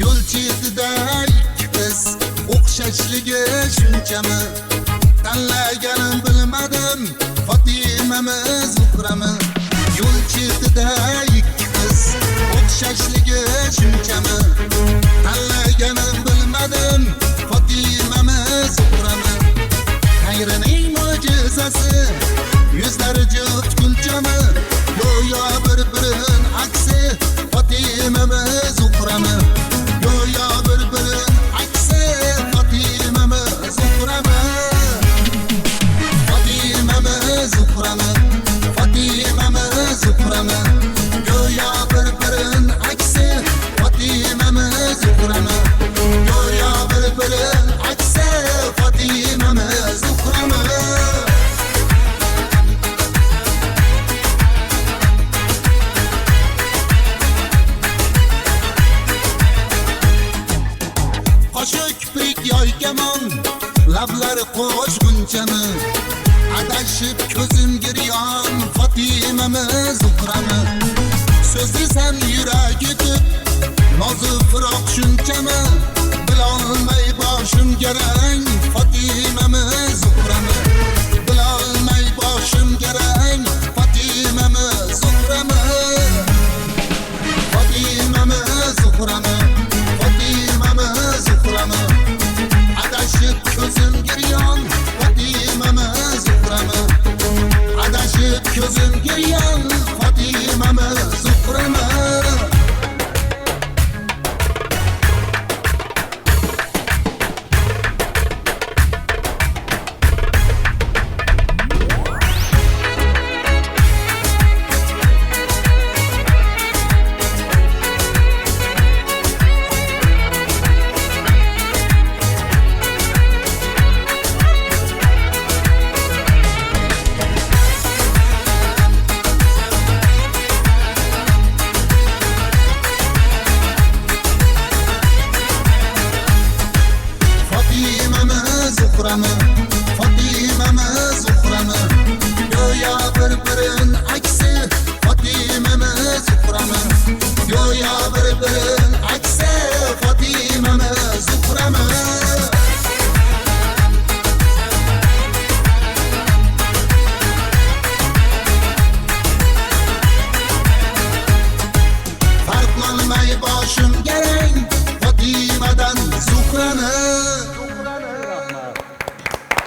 Yo'l chetida ikki qiz o'xshashligi shunchami? Tanlaganim bilmadim, Fatimami, Zuhrami? Yo'l chetida ikki qiz o'xshashligi shunchami? Tanlaganim bilmadim, Fatimami, Zuhrami? Xayrining mo'jizasi, yuzlari juft kulchami? Go'yo bir-birin aksi, Fatimami, Zuhrami? Go'yo bir-birin aksi, Fatimami, Zuhrami? Fatimami, Zuhrami? Fatimami, Zuhrami? Go'yo bir-birin aksi, Fatimami, Zuhrami? Go'yo bir-birin aksi, Fatimami, Zuhrami? Qo'shiq kiprik yoy kamon, lablari qo'shgunchami? Adashib ko'zim giryon, Fatimami, Zuhrami? So'z desam yurak yutib, nozu firoq shunchami? Bilolmay boshim garang, Fatimami, Zuhrami? Bilolmay boshim garang, Fatimami, Zuhrami? Fatimami, Zuhrami? Fatimami, Zuhrami? Adashib ko'zim giryon, Fatimami, Zuhrami? Adashib ko'zim giryon, Fatimami, Zuhrami? Fatimami, Zuhrami? Fatimami, Zuhrami? Go'yo bir-birin aksi, Fatimami, Zuhrami? Go'yo bir-birin aksi, Fatimami, Zuhrami? Farqlanmay boshim garang, Fatimadan Zuhrani?